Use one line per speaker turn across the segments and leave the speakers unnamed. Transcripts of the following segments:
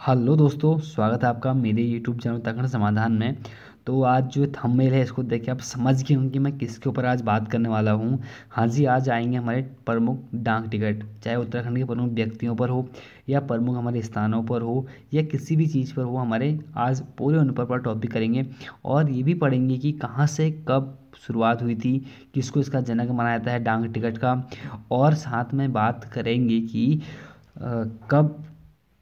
Hello दोस्तों, स्वागत है आपका मेरे यूट्यूब चैनल उत्तराखंड समाधान में। तो आज जो थंबनेल है इसको देख के आप समझ गए होंगे कि मैं किसके ऊपर आज बात करने वाला हूँ। हाँ जी, आज आएंगे हमारे प्रमुख डाक टिकट, चाहे उत्तराखंड के प्रमुख व्यक्तियों पर हो या प्रमुख हमारे स्थानों पर हो या किसी भी चीज़ पर हो। हमारे आज पूरे उन पर टॉपिक करेंगे और ये भी पढ़ेंगे कि कहाँ से कब शुरुआत हुई थी, किसको इसका जनक माना जाता है डाक टिकट का। और साथ में बात करेंगे कि कब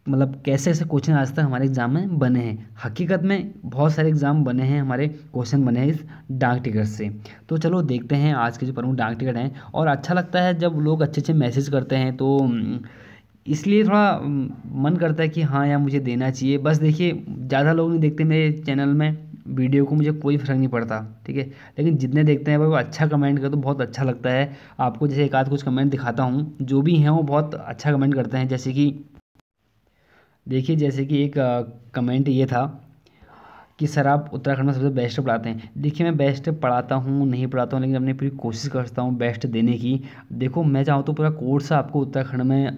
मतलब कैसे ऐसे क्वेश्चन आज तक हमारे एग्ज़ाम में बने हैं। हकीकत में बहुत सारे एग्ज़ाम बने हैं, हमारे क्वेश्चन बने हैं इस डाक टिकट से। तो चलो देखते हैं आज के जो प्रमुख डाक टिकट हैं। और अच्छा लगता है जब लोग अच्छे अच्छे मैसेज करते हैं, तो इसलिए थोड़ा मन करता है कि हाँ यार मुझे देना चाहिए। बस देखिए, ज़्यादा लोग नहीं देखते मेरे चैनल में वीडियो को, मुझे कोई फ़र्क नहीं पड़ता, ठीक है। लेकिन जितने देखते हैं वो अच्छा कमेंट कर तो बहुत अच्छा लगता है। आपको जैसे एक आध कुछ कमेंट दिखाता हूँ, जो भी हैं वो बहुत अच्छा कमेंट करते हैं। जैसे कि देखिए, जैसे कि एक कमेंट ये था कि सर आप उत्तराखंड में सबसे बेस्ट पढ़ाते हैं। देखिए, मैं बेस्ट पढ़ाता हूँ नहीं पढ़ाता हूँ, लेकिन अपनी पूरी कोशिश करता हूँ बेस्ट देने की। देखो, मैं चाहूँ तो पूरा कोर्स आपको उत्तराखंड में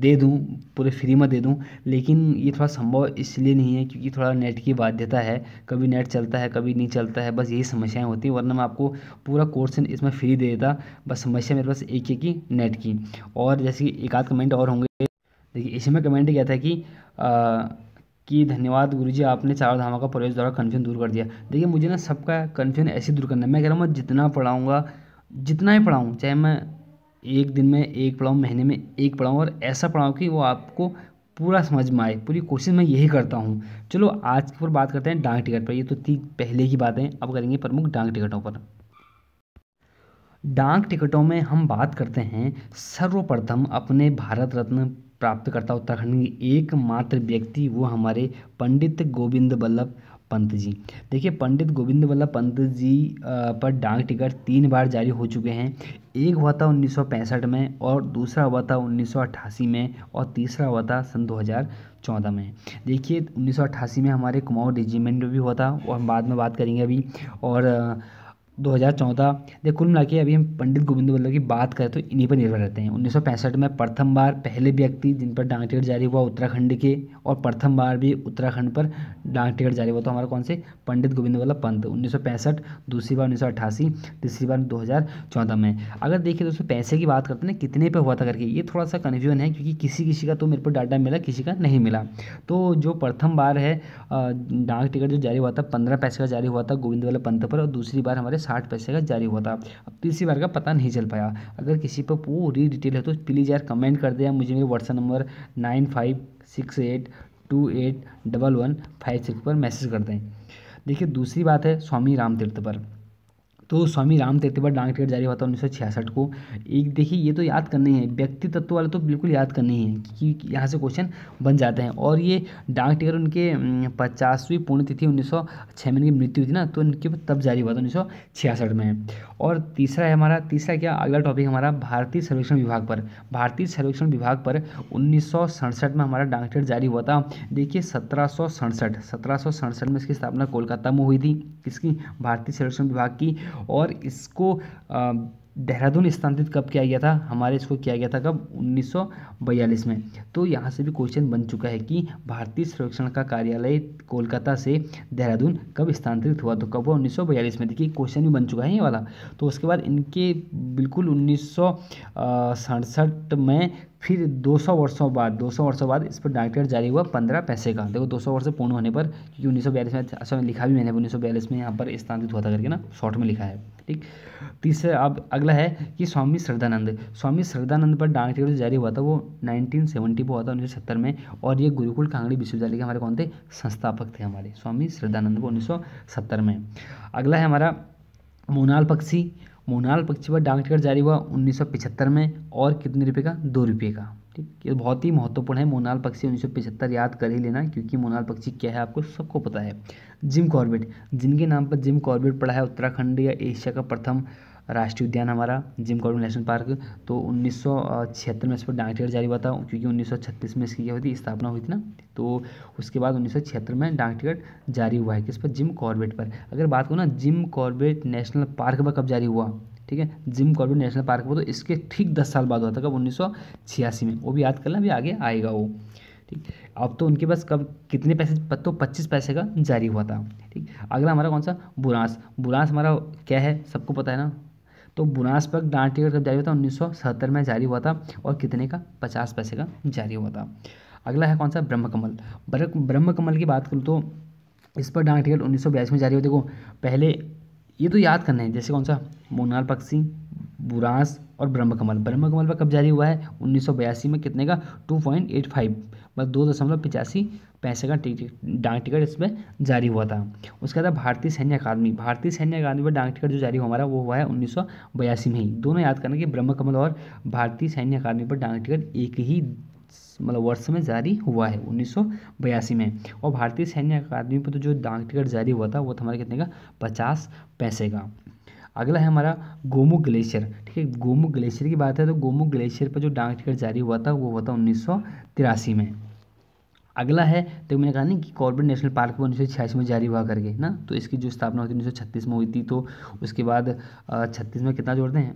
दे दूँ, पूरे फ्री में दे दूँ। लेकिन ये थोड़ा संभव इसलिए नहीं है क्योंकि थोड़ा नेट की बाध्यता है। कभी नेट चलता है, कभी नहीं चलता है, बस यही समस्याएं होती हैं। वरना मैं आपको पूरा कोर्स इसमें फ्री दे देता। बस समस्या मेरे पास एक है कि नेट की। और जैसे कि एक आध कमेंट और होंगे। देखिए, इसी में कमेंट किया था कि धन्यवाद गुरुजी, आपने चारों धामों का प्रवेश द्वारा कन्फ्यूजन दूर कर दिया। देखिए, मुझे ना सबका कन्फ्यूजन ऐसे दूर करना है। मैं कह रहा हूँ मैं जितना पढ़ाऊँगा, जितना ही पढ़ाऊँ, चाहे मैं एक दिन में एक पढ़ाऊँ, महीने में एक पढ़ाऊँ, और ऐसा पढ़ाऊँ कि वो आपको पूरा समझ में आए। पूरी कोशिश मैं यही करता हूँ। चलो आज की पर बात करते हैं डाक टिकट पर। ये तो थी पहले की बातें, अब करेंगे प्रमुख डाक टिकटों पर। डाक टिकटों में हम बात करते हैं सर्वप्रथम अपने भारत रत्न प्राप्तकर्ता उत्तराखंड के एकमात्र व्यक्ति, वो हमारे पंडित गोविंद बल्लभ पंत जी। देखिए, पंडित गोविंद बल्लभ पंत जी पर डाक टिकट 3 बार जारी हो चुके हैं। एक हुआ था 1965 में, और दूसरा हुआ था 1988 में, और तीसरा हुआ था सन 2014 में। देखिए, 1988 में हमारे कुमाऊं रेजिमेंट में भी हुआ था, और हम बाद में बात करेंगे अभी। और 2014, देखिए कुल मिला के अभी हम पंडित गोविंद बल्लभ की बात करें तो इन्हीं पर निर्भर रहते हैं। 1965 में प्रथम बार पहले व्यक्ति जिन पर डाक टिकट जारी हुआ उत्तराखंड के, और प्रथम बार भी उत्तराखंड पर डाक टिकट जारी हुआ तो हमारा कौन से, पंडित गोविंद बल्लभ पंत। 1965, दूसरी बार 1988, तीसरी बार 2014 में। अगर देखिए दोस्तों, पैसे की बात करते हैं ना, कितने पे हुआ था करके, ये थोड़ा सा कन्फ्यूजन है क्योंकि किसी किसी का तो मेरे को डाटा मिला, किसी का नहीं मिला। तो जो प्रथम बार है डाक टिकट जो जारी हुआ था 15 पैसे का जारी हुआ था गोविंद बल्लभ पंत पर, और दूसरी बार हमारे 60 पैसे का जारी हुआ था। अब तीसरी बार का पता नहीं चल पाया। अगर किसी पर पूरी डिटेल है तो प्लीज़ यार कमेंट कर दे, या मुझे मेरे व्हाट्सएप नंबर 9568281156 पर मैसेज कर दें। देखिए, दूसरी बात है स्वामी राम तीर्थ पर। तो स्वामी राम तीर्थ पर डाक टिकट जारी हुआ था 1966 को। एक देखिए, ये तो याद करने हैं, व्यक्ति तत्व वाले तो बिल्कुल याद करने ही हैं क्योंकि यहाँ से क्वेश्चन बन जाते हैं। और ये डाक टिकट उनके 50वीं पुण्यतिथि 1906 में इनकी मृत्यु हुई थी ना, तो इनके तब जारी हुआ था 1966 में। और तीसरा है हमारा, तीसरा क्या, अगला टॉपिक हमारा भारतीय सर्वेक्षण विभाग पर। भारतीय सर्वेक्षण विभाग पर 1967 में हमारा डाक टिकट जारी हुआ था। देखिए, 1767 में इसकी स्थापना कोलकाता में हुई थी, किसकी, भारतीय सर्वेक्षण विभाग की। और इसको देहरादून स्थानांतरित कब किया गया था, हमारे इसको किया गया था कब, 1942 में। तो यहाँ से भी क्वेश्चन बन चुका है कि भारतीय सर्वेक्षण का कार्यालय कोलकाता से देहरादून कब स्थानांतरित हुआ, तो कब हुआ, 1942 में। देखिए, क्वेश्चन भी बन चुका है ये वाला। तो उसके बाद इनके बिल्कुल 1967 में फिर 200 वर्षों बाद इस पर डाक टिकट जारी हुआ 15 पैसे का। देखो, 200 वर्ष पूर्ण होने पर, क्योंकि 1942 में, अच्छा लिखा भी मैंने 1942 में यहाँ पर स्थानांतरित हुआ था करके ना, शॉर्ट में लिखा है, ठीक। तीसरा, अब अगला है कि स्वामी श्रद्धानंद पर डाक टिकट जारी हुआ था, वो 1970 पर हुआ था, 1970 में। और ये गुरुकुल कांगड़ी विश्वविद्यालय के हमारे कौन थे, संस्थापक थे हमारे स्वामी श्रद्धानंद को 1970 में। अगला है हमारा मोनाल पक्षी पर डाक टिकट जारी हुआ 1975 में, और कितने रुपये का, 2 रुपये का, ठीक। ये बहुत ही महत्वपूर्ण है, मोनाल पक्षी 1975 याद कर ही लेना, क्योंकि मोनाल पक्षी क्या है आपको सबको पता है। जिम कॉर्बेट, जिनके नाम पर जिम कॉर्बेट पड़ा है, उत्तराखंड या एशिया का प्रथम राष्ट्रीय उद्यान हमारा जिम कॉर्बेट नेशनल पार्क। तो 1976 में इस पर डाक टिकट जारी हुआ था, क्योंकि 1936 में इसकी क्या हुई थी, स्थापना हुई थी ना। तो उसके बाद 1976 में डाक टिकट जारी हुआ है किस पर, जिम कॉर्बेट पर। अगर बात करो ना, जिम कॉर्बेट नेशनल पार्क पर कब जारी हुआ, ठीक है, जिम कॉर्बेट नेशनल पार्क पर, तो इसके ठीक 10 साल बाद हुआ था, कब, 1986 में। वो भी याद करना, भी आगे आएगा वो, ठीक। अब तो उनके पास कब कितने पैसे, तो 25 पैसे का जारी हुआ था। ठीक, अगला हमारा कौन सा, बुरांस। बुरांस हमारा क्या है, सबको पता है ना। तो बुरांस पर डाक टिकट कब जारी हुआ था, 1977 में जारी हुआ था, और कितने का, 50 पैसे का जारी हुआ था। अगला है कौन सा, ब्रह्म कमल। ब्रह्म कमल की बात करूँ तो इस पर डाक टिकट 1982 में जारी हुआ। देखो पहले ये तो याद करना है, जैसे कौन सा, मोनाल पक्षी, बुरांस और ब्रह्म कमल। ब्रह्म कमल पर कब जारी हुआ है, 1982 में, कितने का, 2.85, मतलब 2.85 पैसे का डाक टिकट इसमें जारी हुआ था। उसके बाद भारतीय सैन्य अकादमी। भारतीय सैन्य अकादमी पर डाक टिकट जो जारी हुआ हमारा, वो हुआ है 1982 में ही। दोनों याद करना कि ब्रह्म कमल और भारतीय सैन्य अकादमी पर डाक टिकट एक ही मतलब वर्ष में जारी हुआ है, 1982 में। और भारतीय सैन्य अकादमी पर तो जो डाक टिकट जारी हुआ था वो था हमारे कितने का, 50 पैसे का। अगला है हमारा गोमुख ग्लेशियर। ठीक है, गोमुख ग्लेशियर की बात है तो गोमुख ग्लेशियर पर जो डाक टिकट जारी हुआ था वो हुआ था 1983 में। अगला है, तो मैंने कहा नहीं कि कॉर्बेट नेशनल पार्क को 1986 में जारी हुआ करके ना, तो इसकी जो स्थापना हुई थी 1936 में हुई थी। तो उसके बाद 36 में कितना जोड़ते हैं,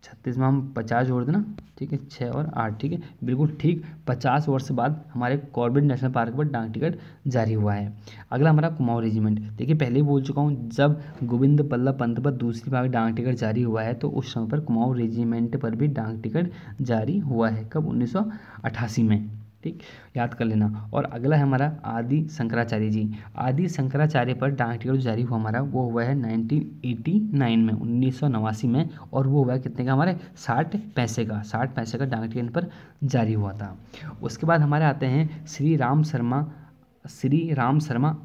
36 में हम 50 जोड़ देना, ठीक है, 6 और 8, ठीक है, बिल्कुल ठीक, 50 वर्ष बाद हमारे कॉर्बेट नेशनल पार्क पर डाक टिकट जारी हुआ है। अगला हमारा कुमाऊं रेजिमेंट। देखिए पहले ही बोल चुका हूँ, जब गोविंद बल्लभ पंत पर दूसरी बार डाक टिकट जारी हुआ है तो उस समय पर कुमाऊं रेजिमेंट पर भी डाक टिकट जारी हुआ है, कब, 1988 में। ठीक, याद कर लेना। और अगला है हमारा आदि शंकराचार्य जी। आदि शंकराचार्य पर डाक टिकट जारी हुआ हमारा, वो हुआ है 1989 में, 1989 में, और वो हुआ है कितने का, हमारे 60 पैसे का, 60 पैसे का डाक टिकट पर जारी हुआ था। उसके बाद हमारे आते हैं श्री राम शर्मा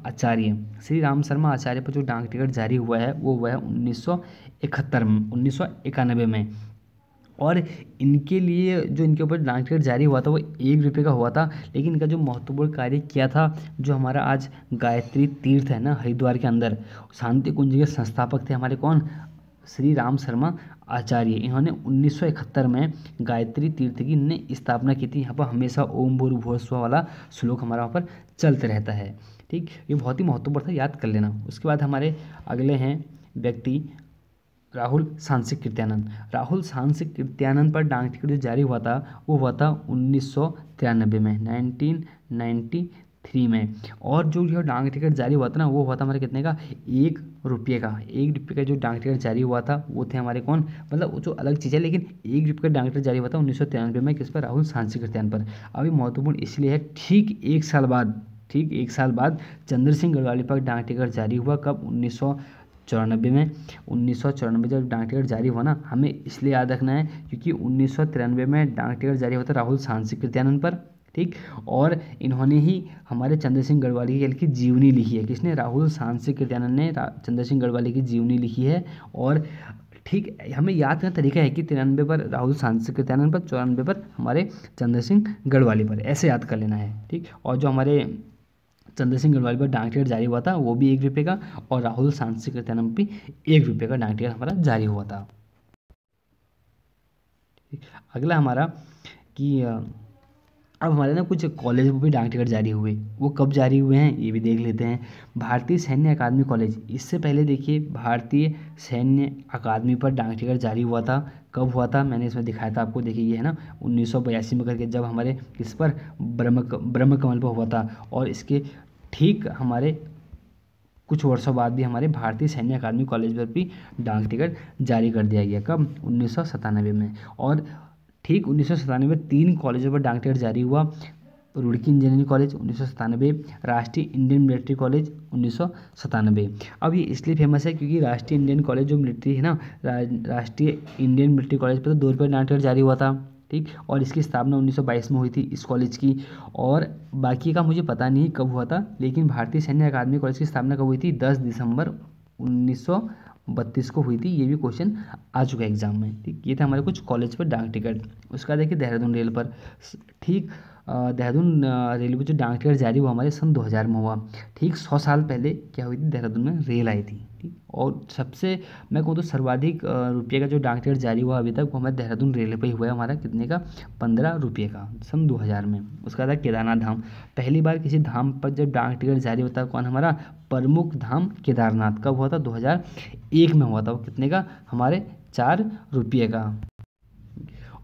आचार्य। श्री राम शर्मा आचार्य पर जो डाक टिकट जारी हुआ है वो हुआ है 1991 में, 1991 में। और इनके लिए जो इनके ऊपर डाक टिकट जारी हुआ था वो 1 रुपये का हुआ था, लेकिन इनका जो महत्वपूर्ण कार्य किया था, जो हमारा आज गायत्री तीर्थ है ना हरिद्वार के अंदर, शांति कुंज के संस्थापक थे हमारे कौन, श्री राम शर्मा आचार्य। इन्होंने 1971 में गायत्री तीर्थ की इन्होंने स्थापना की थी। यहाँ पर हमेशा ओम भूर्भुवः स्वः वाला श्लोक हमारा वहाँ पर चलते रहता है। ठीक, ये बहुत ही महत्वपूर्ण था, याद कर लेना। उसके बाद हमारे अगले हैं व्यक्ति राहुल सांसिक कृत्यानंद। राहुल सांसिक कृत्यानंद पर डाक टिकट जो जारी हुआ था वो हुआ था 1993 में, 1993 में। और जो यह डाक टिकट जारी हुआ था ना वो हुआ था हमारे कितने का, 1 रुपये का। 1 रुपये का जो डाक टिकट जारी हुआ था वो थे हमारे कौन, मतलब वो जो अलग चीज़ है, लेकिन 1 रुपये का डाक टिकट जारी हुआ था 1993 में, किस पर, राहुल सांसिक कृत्यानंद पर। अभी महत्वपूर्ण इसलिए है, ठीक 1 साल बाद चंद्र सिंह गढ़वाली पर डाक टिकट जारी हुआ, कब, 1994 में। 1994 जब डाक टिकट जारी हुआ ना, हमें इसलिए याद रखना है क्योंकि 1993 में डाक टिकट जारी हुआ था राहुल सांसिक कृत्यानंद पर। ठीक, और इन्होंने ही हमारे चंद्र सिंह गढ़वाली की जीवनी लिखी है। किसने, राहुल सांसिक कृत्यानंद ने चंद्र सिंह गढ़वाली की जीवनी लिखी है। और ठीक, हमें याद करना तरीका है कि 93 पर राहुल सांसिक कृत्यानंद पर, 94 पर हमारे चंद्र सिंह गढ़वाली पर, ऐसे याद कर लेना है। ठीक, और जो हमारे चंद्र सिंह गढ़वाली पर डाक टिकट जारी हुआ था वो भी 1 रुपये का, और राहुल सांसिक कृत्यानंद भी 1 रुपये का डाक टिकट हमारा जारी हुआ था। अगला हमारा कि अब हमारे ना कुछ कॉलेज में भी डाक टिकट जारी हुए, वो कब जारी हुए हैं ये भी देख लेते हैं। भारतीय सैन्य अकादमी कॉलेज, इससे पहले देखिए भारतीय सैन्य अकादमी पर डाक टिकट जारी हुआ था, कब हुआ था, मैंने इसमें दिखाया था आपको, देखिए ये है ना 1982 में करके, जब हमारे किस पर, ब्रह्म कमल पर हुआ था। और इसके ठीक हमारे कुछ वर्षों बाद भी हमारे भारतीय सैन्य अकादमी कॉलेज पर भी डाक टिकट जारी कर दिया गया, कब, 1997 में। और ठीक 1997 में 3 कॉलेजों पर डाक टिकट जारी हुआ, रुड़की इंजीनियरिंग कॉलेज 1997, राष्ट्रीय इंडियन मिलिट्री कॉलेज 1997। अब ये इसलिए फेमस है क्योंकि राष्ट्रीय इंडियन कॉलेज जो मिलिट्री है ना, राष्ट्रीय इंडियन मिलिट्री कॉलेज पर तो 2 रुपये डाक टिकट जारी हुआ था। ठीक, और इसकी स्थापना 1922 में हुई थी इस कॉलेज की। और बाकी का मुझे पता नहीं कब हुआ था, लेकिन भारतीय सैन्य अकादमी कॉलेज की स्थापना कब हुई थी, 10 दिसंबर 1932 को हुई थी। ये भी क्वेश्चन आ चुका है एग्जाम में। ठीक, ये था हमारे कुछ कॉलेज पर डाक टिकट। उसका देखिए देहरादून रेल पर, ठीक, देहरादून रेलवे जो डाक टिकट जारी हुआ हमारे सन 2000 में हुआ। ठीक 100 साल पहले क्या हुई थी, देहरादून में रेल आई थी। ठीक, और सबसे मैं कहूँ तो सर्वाधिक रुपये का जो डाक टिकट जारी हुआ अभी तक वो हमारे देहरादून रेल पे ही हुआ है, हमारा कितने का, 15 रुपये का, सन 2000 में। उसका था केदारनाथ धाम। पहली बार किसी धाम पर जब डाक टिकट जारी होता है, कौन, हमारा प्रमुख धाम केदारनाथ, कब हुआ था, 2001 में हुआ था। वो कितने का, हमारे 4 रुपये का।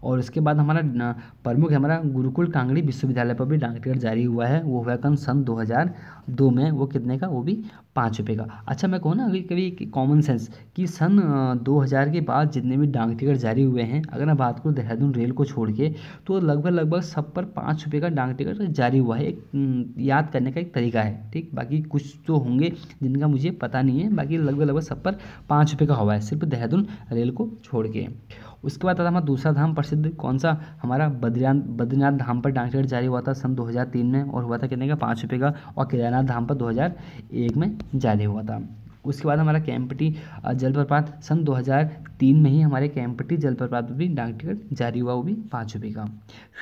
और उसके बाद हमारा प्रमुख है हमारा गुरुकुल कांगड़ी विश्वविद्यालय पर भी डाक टिकट जारी हुआ है, वो हुआ कौन सन 2002 में, वो कितने का, वो भी 5 रुपये का। अच्छा मैं कहूँ ना अभी कभी कॉमन सेंस कि सन 2000 के बाद जितने भी डाक टिकट जारी हुए हैं, अगर मैं बात करूँ देहरादून रेल को छोड़ के, तो लगभग सब पर 5 रुपये का डाक टिकट जारी हुआ है। एक याद करने का एक तरीका है, ठीक। बाकी कुछ तो होंगे जिनका मुझे पता नहीं है, बाकी लगभग सब पर 5 रुपये का हुआ है, सिर्फ देहरादून रेल को छोड़ के। उसके बाद आता हमारा दूसरा धाम प्रसिद्ध कौन सा, हमारा बद्रीनाथ धाम पर डाक टिकट जारी हुआ था सन 2003 में, और हुआ था कितने का, 5 रुपये का। और केदारनाथ धाम पर 2001 में जारी हुआ था। उसके बाद हमारा केम्प्टी जलप्रपात सन 2003 में ही हमारे केम्प्टी जलप्रपात पर भी डाक टिकट जारी हुआ, वो भी 5 रुपये का।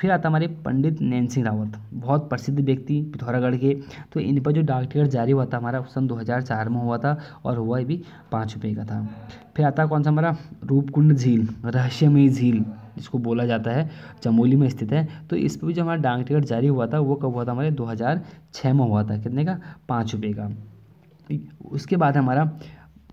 फिर आता हमारे पंडित नैन सिंह रावत, बहुत प्रसिद्ध व्यक्ति पिथौरागढ़ के, तो इन पर जो डाक टिकट जारी हुआ था हमारा सन 2004 में हुआ था, और हुआ भी 5 रुपये का था। फिर आता कौन सा हमारा रूपकुंड झील, रहस्यमयी झील जिसको बोला जाता है, चमोली में स्थित है, तो इस पर भी जो हमारा डाक टिकट जारी हुआ था वो कब हुआ था, हमारे 2006 में हुआ था, कितने का, 5 रुपये का। उसके बाद हमारा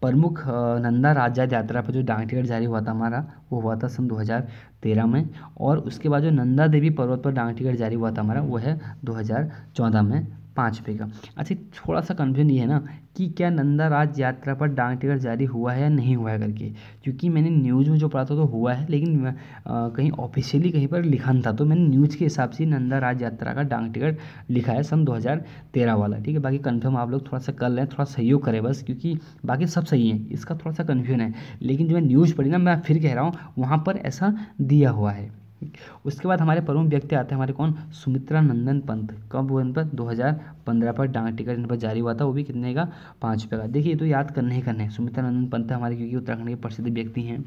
प्रमुख नंदा राज्य यात्रा पर जो डाक टिकट जारी हुआ था हमारा, वो हुआ था सन 2013 में। और उसके बाद जो नंदा देवी पर्वत पर डाक टिकट जारी हुआ था हमारा, वो है 2014 में, 5 रुपये का। अच्छा थोड़ा सा कन्फ्यूजन ये है ना कि क्या नंदा राज्य यात्रा पर डाक टिकट जारी हुआ है या नहीं हुआ है करके, क्योंकि मैंने न्यूज़ में जो पढ़ा था तो हुआ है, लेकिन कहीं ऑफिशियली कहीं पर लिखा नहीं था, तो मैंने न्यूज़ के हिसाब से नंदा राज्य यात्रा का डाक टिकट लिखा है सन 2013 वाला, ठीक है। बाकी कन्फर्म आप लोग थोड़ा सा कर लें, थोड़ा सहयोग करें बस, क्योंकि बाकी सब सही है, इसका थोड़ा सा कन्फ्यूजन है, लेकिन जो मैं न्यूज़ पढ़ी ना, मैं फिर कह रहा हूँ वहाँ पर ऐसा दिया हुआ है। उसके बाद हमारे प्रमुख व्यक्ति आते हैं हमारे कौन, सुमित्रा नंदन पंत, कब हुआ इन पर, 2015 पर डाक टिकट इन पर जारी हुआ था, वो भी कितने का, 5 रुपये का। देखिए ये तो याद करने ही करने हैं, सुमित्रा नंदन पंत हमारे, क्योंकि उत्तराखंड के प्रसिद्ध व्यक्ति हैं।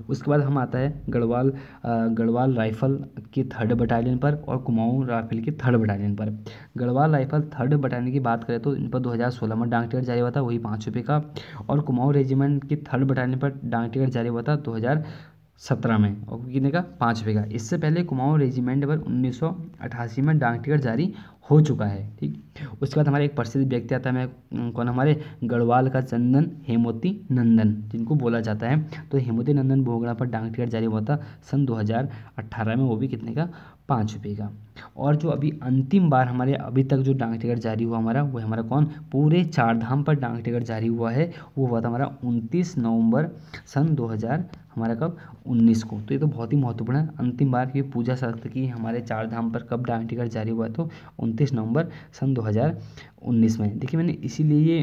उसके बाद हम आता है गढ़वाल राइफल के 3rd बटालियन पर, और कुमाऊं राइफल के 3rd बटालियन पर। गढ़वाल राइफल 3rd बटालियन की बात करें तो इन पर 2016 में डाक टिकट जारी हुआ था, वही 5 रुपये का। और कुमाऊं रेजिमेंट के 3rd बटालियन पर डाक टिकट जारी हुआ था 2017 में, और कितने का, 5 रुपये का। इससे पहले कुमाऊं रेजिमेंट पर 1988 में डाक टिकट जारी हो चुका है, ठीक। उसके बाद हमारे एक प्रसिद्ध व्यक्ति आता है, मैं कौन, हमारे गढ़वाल का चंदन हेमोती नंदन जिनको बोला जाता है, तो हेमोती नंदन बोगड़ा पर डाक टिकट जारी हुआ था सन 2018 में, वो भी कितने का, 5 रुपये का। और जो अभी अंतिम बार हमारे अभी तक जो डाक टिकट जारी हुआ हमारा, वो हमारा कौन, पूरे 4 धाम पर डाक टिकट जारी हुआ है, वो हुआ था हमारा 29 नवंबर सन 2000 हमारा कब, 19 को। तो ये तो बहुत ही महत्वपूर्ण है, अंतिम बार की पूजा सत्र की हमारे 4 धाम पर कब डाक टिकट जारी हुआ, तो 29 नवंबर सन 2019 में। देखिए मैंने इसीलिए ये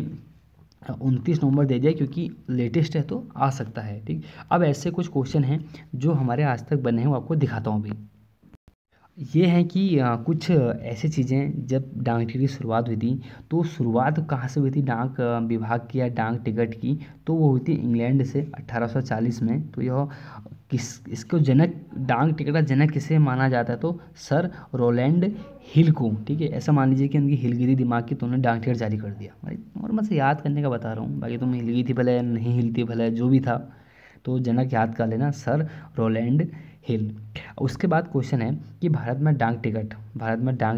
29 नवंबर दे दिया, क्योंकि लेटेस्ट है तो आ सकता है, ठीक। अब ऐसे कुछ क्वेश्चन हैं जो हमारे आज तक बने हैं, वो आपको दिखाता हूँ अभी। ये है कि कुछ ऐसी चीज़ें, जब डाक टिकट की शुरुआत हुई थी, तो शुरुआत कहाँ से हुई थी डाक विभाग की या डाक टिकट की, तो वो हुई थी इंग्लैंड से 1840 में। तो यह इसको जनक, डाक टिकट का जनक किसे माना जाता है, तो सर रोलैंड हिल को, ठीक है। ऐसा मान लीजिए कि उनकी हिलगिरी दिमाग की, तो उन्होंने डाक टिकट जारी कर दिया भाई, और मैं से याद करने का बता रहा हूँ, बाकी तुम हिल गई थी भले नहीं हिलती भले, जो भी था, तो जनक याद कर लेना, सर रोलैंड हिल। उसके बाद क्वेश्चन है कि भारत में डाक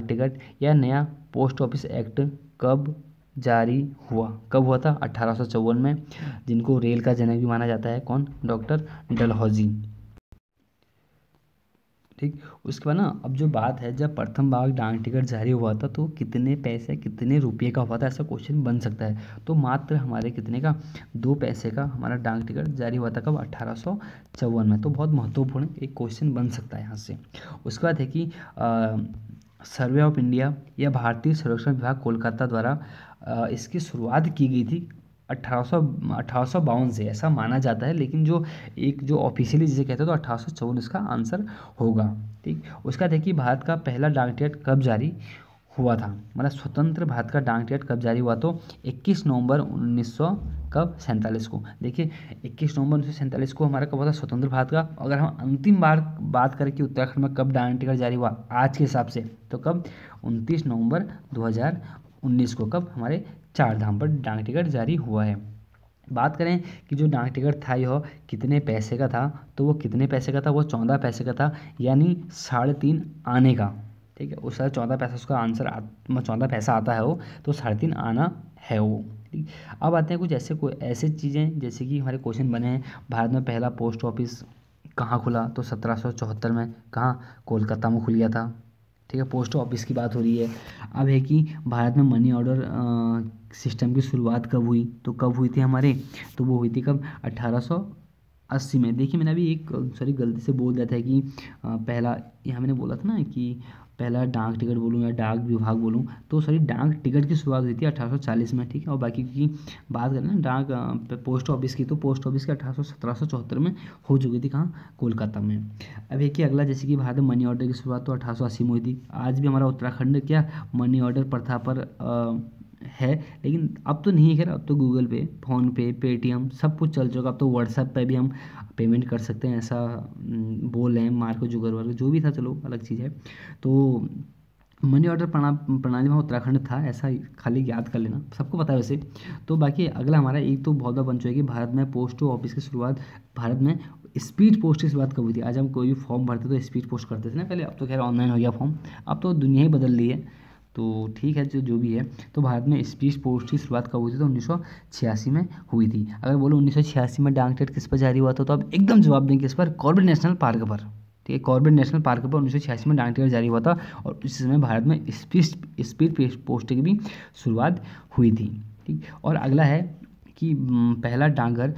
टिकट या नया पोस्ट ऑफिस एक्ट कब जारी हुआ, कब हुआ था, 1854 में, जिनको रेल का जनक भी माना जाता है, कौन, डॉक्टर डलहौजी, ठीक। उसके बाद ना, अब जो बात है, जब प्रथम बार डाक टिकट जारी हुआ था तो कितने पैसे, कितने रुपये का हुआ था, ऐसा क्वेश्चन बन सकता है। तो मात्र हमारे कितने का, 2 पैसे का हमारा डाक टिकट जारी हुआ था, कब, 1854 में। तो बहुत महत्वपूर्ण एक क्वेश्चन बन सकता है यहाँ से। उसके बाद है कि सर्वे ऑफ इंडिया या भारतीय सर्वेक्षण विभाग कोलकाता द्वारा इसकी शुरुआत की गई थी 1852 से, ऐसा माना जाता है, लेकिन जो ऑफिशियली जिसे कहते हैं तो 1854 इसका आंसर होगा, ठीक। उसका देखिए भारत का पहला डाक टिकट कब जारी हुआ था, मतलब स्वतंत्र भारत का डाक टिकट कब जारी हुआ, तो 21 नवंबर 1947 को। देखिए 21 नवंबर 1947 को हमारा कब हुआ था, स्वतंत्र भारत का। अगर हम अंतिम बार बात करें कि उत्तराखंड में कब डाक टिकट जारी हुआ आज के हिसाब से, तो कब, 29 नवंबर 2019 को, कब, हमारे 4 धाम पर डाक टिकट जारी हुआ है। बात करें कि जो डाक टिकट था यह कितने पैसे का था, तो वो कितने पैसे का था, वो 14 पैसे का था, यानी 3.5 आने का, ठीक है। उस 14 पैसा उसका आंसर 14 पैसा आता है वो, तो 3.5 आना है वो, ठीक। अब आते हैं कुछ ऐसे चीज़ें, जैसे कि हमारे क्वेश्चन बने हैं, भारत में पहला पोस्ट ऑफिस कहाँ खुला, तो 1774 में कहाँ, कोलकाता में खुल गया था। ठीक है, पोस्ट ऑफिस की बात हो रही है। अब है कि भारत में मनी ऑर्डर सिस्टम की शुरुआत कब हुई, तो कब हुई थी हमारे, तो वो हुई थी कब, 1880 में। देखिए मैंने अभी एक सॉरी गलती से बोल दिया था कि पहला, यहाँ मैंने बोला था ना कि पहला डाक टिकट बोलूँ या डाक विभाग बोलूँ, तो सॉरी डाक टिकट की शुरुआत हुई थी 1840 में। ठीक है, और बाकी की बात करें ना डाक पोस्ट ऑफिस की, तो पोस्ट ऑफिस की 1774 में हो चुकी थी, कहाँ, कोलकाता में। अब एक ही अगला, जैसे कि भारत में मनी ऑर्डर की शुरुआत तो 1880 में हुई थी। आज भी हमारा उत्तराखंड क्या मनी ऑर्डर प्रथा पर है, लेकिन अब तो नहीं है, खैर अब तो गूगल पे, फ़ोन पे, पेटीएम सब कुछ चल चुका। अब तो व्हाट्सएप पे भी हम पेमेंट कर सकते हैं, ऐसा बोल रहे हैं मार्क जुगरबर्ग, जो भी था चलो अलग चीज़ है। तो मनी ऑर्डर प्रणाली में उत्तराखंड था, ऐसा खाली याद कर लेना, सबको पता है वैसे। तो बाकी अगला हमारा एक तो बहुत बड़ा बन चुका है कि भारत में पोस्ट ऑफिस की शुरुआत, भारत में स्पीड पोस्ट की शुरुआत कब हुई थी। आज हम कोई भी फॉर्म भरते तो स्पीड पोस्ट करते थे ना पहले, अब तो खैर ऑनलाइन हो गया फॉर्म, अब तो दुनिया ही बदल रही है। तो ठीक है, जो भी है, तो भारत में स्पीड पोस्ट की शुरुआत कब हुई थी, तो 1986 में हुई थी। अगर बोलो 1986 में डाक टिकट किस पर जारी हुआ था, तो आप एकदम जवाब देंगे किस पर, कॉर्बेट नेशनल पार्क पर। ठीक है, कॉर्बेट नेशनल पार्क पर 1986 में डाक टिकट जारी हुआ था, और उस समय भारत में स्पीड पोस्ट की भी शुरुआत हुई थी। ठीक, और अगला है कि पहला डाकघर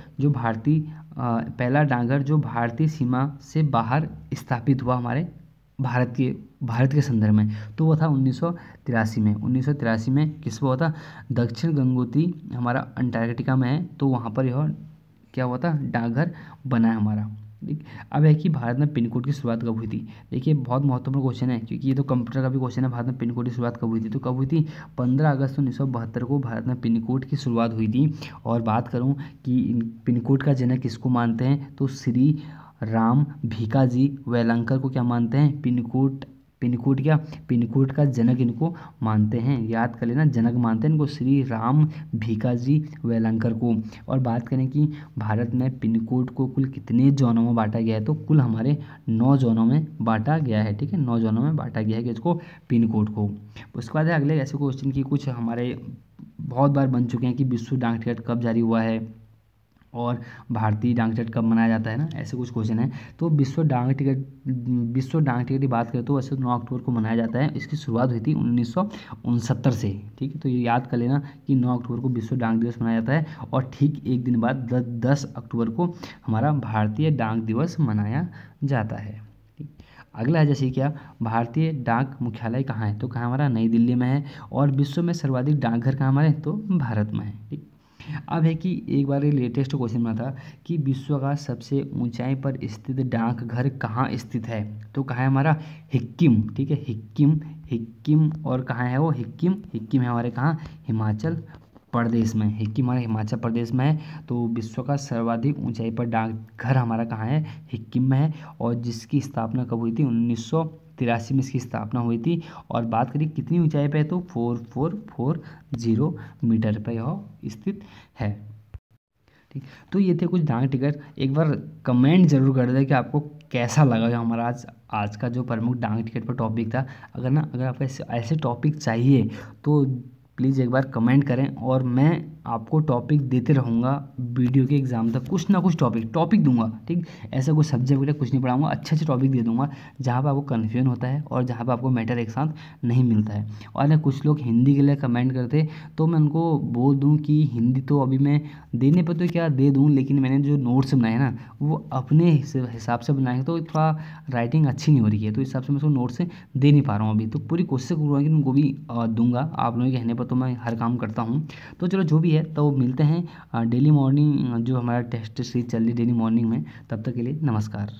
जो भारतीय सीमा से बाहर स्थापित हुआ हमारे भारत के संदर्भ में, तो वो था 1983 में। 1983 में किस पर हुआ था, दक्षिण गंगोत्री हमारा अंटार्कटिका में है, तो वहाँ पर यह क्या हुआ था, डाकघर बना है हमारा। ठीक, अब है कि भारत में पिन कोड की शुरुआत कब हुई थी। देखिए बहुत महत्वपूर्ण क्वेश्चन है, क्योंकि ये तो कंप्यूटर का भी क्वेश्चन है। भारत में पिन कोड की शुरुआत कब हुई थी, तो कब हुई थी, 15 अगस्त 1972 को भारत में पिन कोड की शुरुआत हुई थी। और बात करूँ कि पिन कोड का जनक किसको मानते हैं, तो श्री राम भिकाजी वेलांकर को क्या मानते हैं, पिन कोड का जनक इनको मानते हैं, याद कर लेना, जनक मानते हैं इनको, श्री राम भिकाजी वेलांकर को। और बात करें कि भारत में पिन कोड को कुल कितने जोनों में बांटा गया है, तो कुल हमारे 9 जोनों में बांटा गया है। ठीक है, 9 जोनों में बांटा गया है कि इसको पिन कोड को। उसके बाद है अगले ऐसे क्वेश्चन की कुछ हमारे बहुत बार बन चुके हैं कि विश्व डाक टिकट कब जारी हुआ है, और भारतीय डाक टिकट कब मनाया जाता है ना, ऐसे कुछ क्वेश्चन है। तो विश्व डाक टिकट की बात करें तो वैसे 9 अक्टूबर को मनाया जाता है। इसकी शुरुआत हुई थी 1969 से। ठीक है, तो ये याद कर लेना कि 9 अक्टूबर को विश्व डाक दिवस मनाया जाता है, और ठीक एक दिन बाद 10 अक्टूबर को हमारा भारतीय डाक दिवस मनाया जाता है। ठीक, अगला है जैसे क्या, भारतीय डाक मुख्यालय कहाँ है, तो कहाँ हमारा, नई दिल्ली में है। और विश्व में सर्वाधिक डाकघर कहाँ हमारे, तो भारत में है। ठीक, अब है कि एक बार लेटेस्ट क्वेश्चन में था कि विश्व का सबसे ऊंचाई पर स्थित डाकघर कहाँ स्थित है, तो कहाँ है हमारा, हिक्किम। ठीक है, हिक्किम और कहाँ है वो, हिक्किम है हमारे कहाँ, हिमाचल प्रदेश में। हिक्किम हमारे हिमाचल प्रदेश में है। तो विश्व का सर्वाधिक ऊंचाई पर डाकघर हमारा कहाँ है, हिक्किम में है। और जिसकी स्थापना कब हुई थी, 1983 में इसकी स्थापना हुई थी। और बात करें कितनी ऊंचाई पे है, तो 4440 मीटर पर यह स्थित है। ठीक, तो ये थे कुछ डाक टिकट। एक बार कमेंट जरूर कर दें कि आपको कैसा लगा जो हमारा आज का जो प्रमुख डाक टिकट पर टॉपिक था। अगर आपको ऐसे टॉपिक चाहिए तो प्लीज़ एक बार कमेंट करें, और मैं आपको टॉपिक देते रहूँगा वीडियो के एग्ज़ाम तक, कुछ ना कुछ टॉपिक दूंगा। ठीक, ऐसा कोई सब्जेक्ट वगैरह कुछ नहीं पढ़ाऊंगा, अच्छे टॉपिक दे दूंगा जहाँ पे आपको कन्फ्यूजन होता है और जहाँ पे आपको मैटर एक साथ नहीं मिलता है। और अगर कुछ लोग हिंदी के लिए कमेंट करते तो मैं उनको बोल दूँ कि हिंदी तो अभी मैं देने पर तो क्या दे दूँ, लेकिन मैंने जो नोट्स बनाए ना वो अपने हिसाब से बनाए हैं, तो थोड़ा राइटिंग अच्छी नहीं हो रही है, तो इस हिसाब से मैं उसको नोट्स दे नहीं पा रहा हूँ अभी। तो पूरी कोशिश करूँगा कि उनको भी दूंगा, आप लोगों के कहने पर तो मैं हर काम करता हूँ। तो चलो जो भी है, तो मिलते हैं डेली मॉर्निंग जो हमारा टेस्ट सीरीज चल रही है डेली मॉर्निंग में। तब तक के लिए नमस्कार।